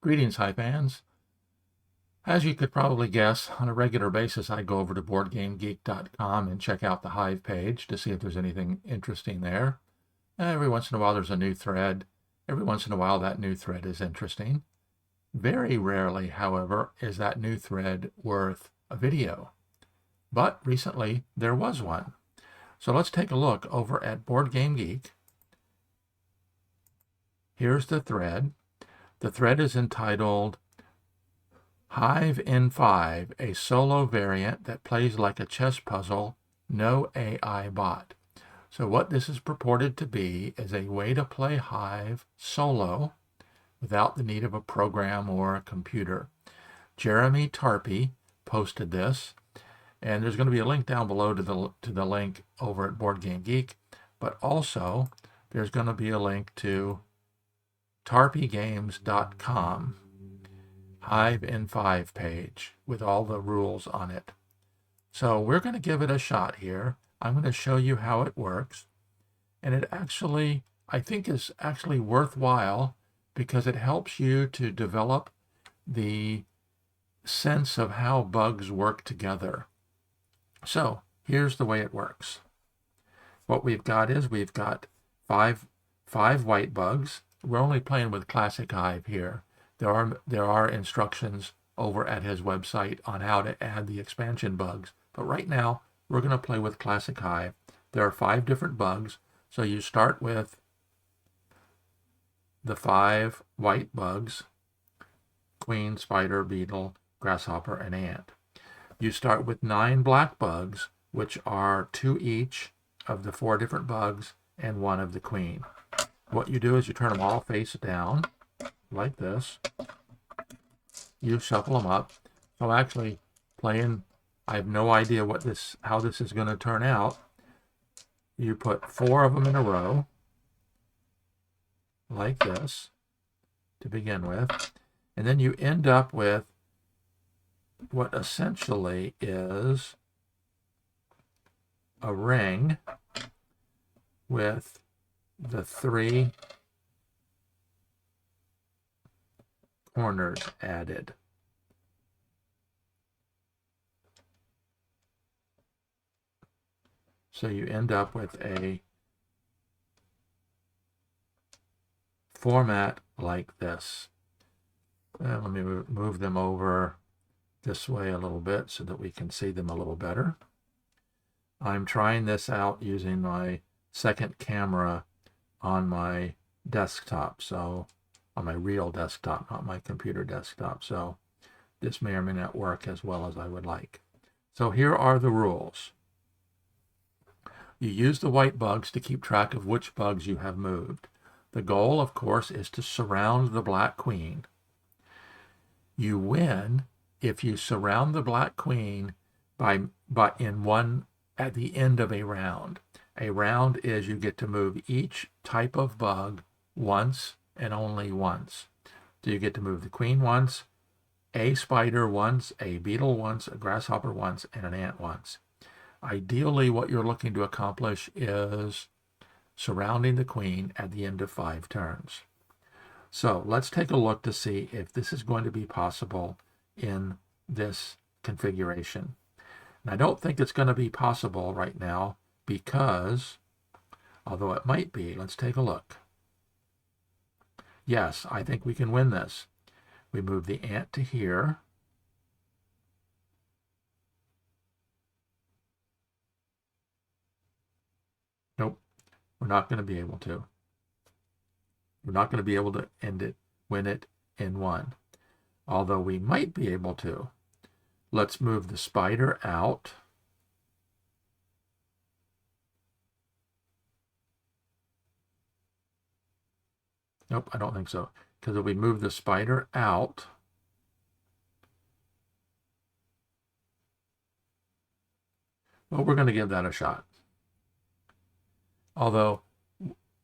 Greetings, Hive fans. As you could probably guess, on a regular basis, I go over to BoardGameGeek.com and check out the Hive page to see if there's anything interesting there. Every once in a while, there's a new thread. Every once in a while, that new thread is interesting. Very rarely, however, is that new thread worth a video. But recently, there was one. So let's take a look over at BoardGameGeek. Here's the thread. The thread is entitled Hive in 5, a solo variant that plays like a chess puzzle, no AI bot. So what this is purported to be is a way to play Hive solo without the need of a program or a computer. Jeremy Tarpey posted this, and there's going to be a link down below to the link over at BoardGameGeek, but also there's going to be a link to tarpeygames.com. Hive in 5 page with all the rules on it. So we're going to give it a shot here. I'm going to show you how it works. And it actually, I think, is actually worthwhile because it helps you to develop the sense of how bugs work together. So here's the way it works. What we've got is we've got five white bugs. We're only playing with Classic Hive here. There are instructions over at his website on how to add the expansion bugs. But right now, we're going to play with Classic Hive. There are 5 different bugs. So you start with the 5 white bugs: queen, spider, beetle, grasshopper, and ant. You start with 9 black bugs, which are 2 each of the 4 different bugs and 1 of the queen. What you do is you turn them all face down like this. You shuffle them up. So actually playing, I have no idea how this is going to turn out. You put 4 of them in a row like this to begin with, and then you end up with what essentially is a ring with the 3 corners added. So you end up with a format like this. Let me move them over this way a little bit so that we can see them a little better. I'm trying this out using my second camera on my desktop, so on my real desktop, not my computer desktop. So this may or may not work as well as I would like. So here are the rules. You use the white bugs to keep track of which bugs you have moved. The goal, of course, is to surround the black queen. You win if you surround the black queen at the end of a round. A round is you get to move each type of bug once and only once. So you get to move the queen once, a spider once, a beetle once, a grasshopper once, and an ant once. Ideally, what you're looking to accomplish is surrounding the queen at the end of 5 turns. So let's take a look to see if this is going to be possible in this configuration. And I don't think it's going to be possible right now because, although it might be, let's take a look. Yes, I think we can win this. We move the ant to here. Nope, we're not going to be able to. We're not going to be able to win it in 1. Although we might be able to. Let's move the spider out. Nope, I don't think so. Because if we move the spider out, well, we're going to give that a shot. Although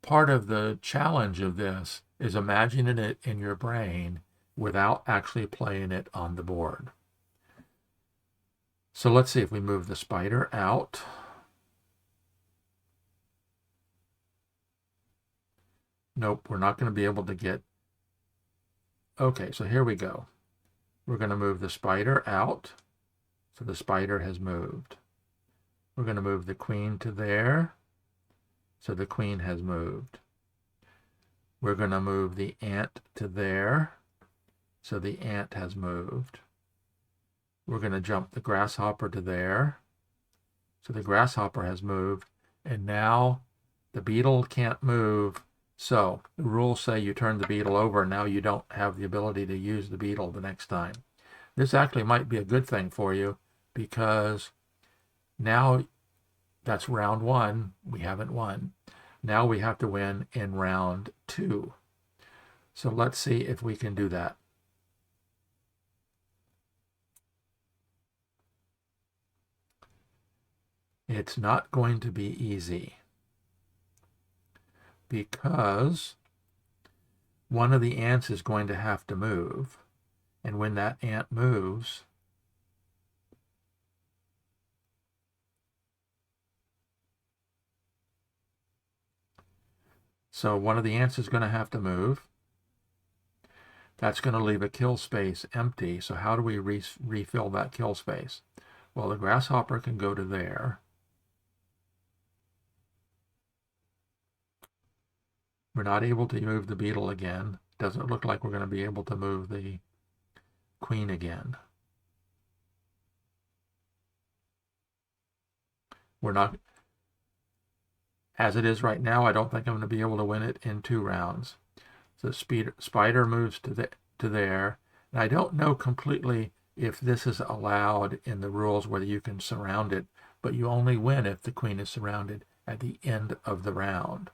part of the challenge of this is imagining it in your brain without actually playing it on the board. So let's see if we move the spider out. Nope, we're not going to be able to get Okay, so here we go. We're going to move the spider out. So the spider has moved. We're going to move the queen to there. So the queen has moved. We're going to move the ant to there. So the ant has moved. We're going to jump the grasshopper to there. So the grasshopper has moved. And now the beetle can't move. So the rules say you turn the beetle over, and now you don't have the ability to use the beetle the next time. This actually might be a good thing for you, because now that's round 1. We haven't won. Now we have to win in round 2. So let's see if we can do that. It's not going to be easy, because one of the ants is going to have to move. And when that ant moves, so one of the ants is going to have to move. That's going to leave a kill space empty. So how do we refill that kill space? Well, the grasshopper can go to there. We're not able to move the beetle again. Doesn't look like we're going to be able to move the queen again. We're not, as it is right now, I don't think I'm going to be able to win it in 2 rounds. So the spider moves to there. And I don't know completely if this is allowed in the rules, whether you can surround it, but you only win if the queen is surrounded at the end of the round.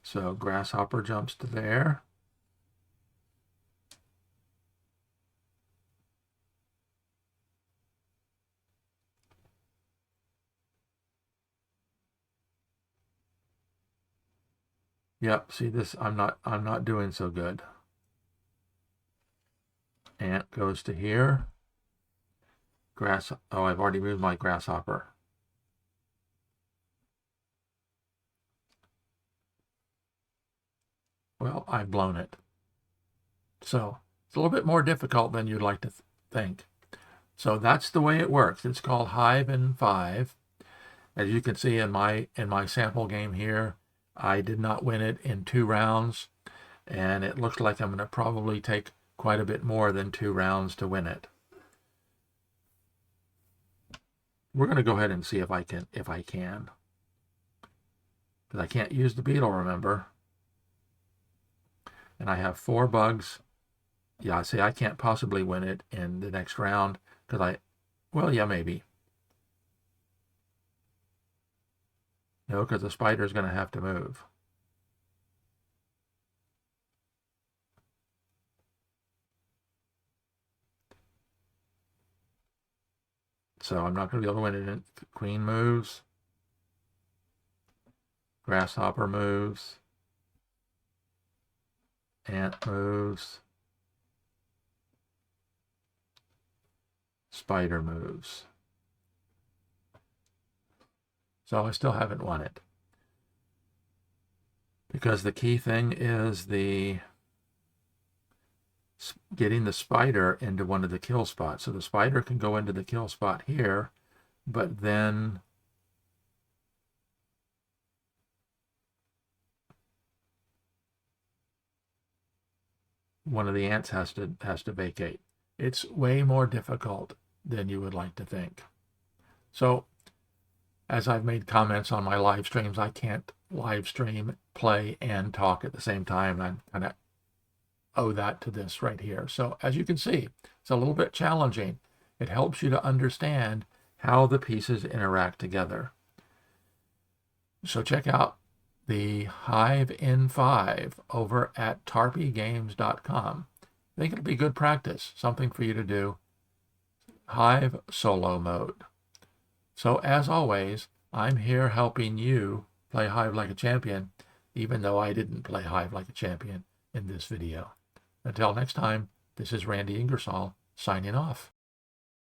So grasshopper jumps to there. Yep, see this, I'm not doing so good. Ant goes to here. Oh, I've already moved my grasshopper. Well, I've blown it. So it's a little bit more difficult than you'd like to think. So that's the way it works. It's called Hive in 5. As you can see in my sample game here, I did not win it in 2 rounds, and it looks like I'm going to probably take quite a bit more than 2 rounds to win it. We're going to go ahead and see if I can, because I can't use the beetle, remember. And I have 4 bugs. Yeah, I say I can't possibly win it in the next round, because well, yeah, maybe. No, because the spider's going to have to move. So I'm not going to be able to win it. The queen moves. Grasshopper moves. Ant moves. Spider moves. So I still haven't won it, because the key thing is getting the spider into one of the kill spots. So the spider can go into the kill spot here, but then one of the ants has to vacate. It's way more difficult than you would like to think. So as I've made comments on my live streams, I can't live stream, play, and talk at the same time. And I kind of owe that to this right here. So as you can see, it's a little bit challenging. It helps you to understand how the pieces interact together. So check out the Hive in 5 over at tarpeygames.com. I think it'll be good practice, something for you to do. Hive solo mode. So as always, I'm here helping you play Hive like a champion, even though I didn't play Hive like a champion in this video. Until next time, this is Randy Ingersoll signing off.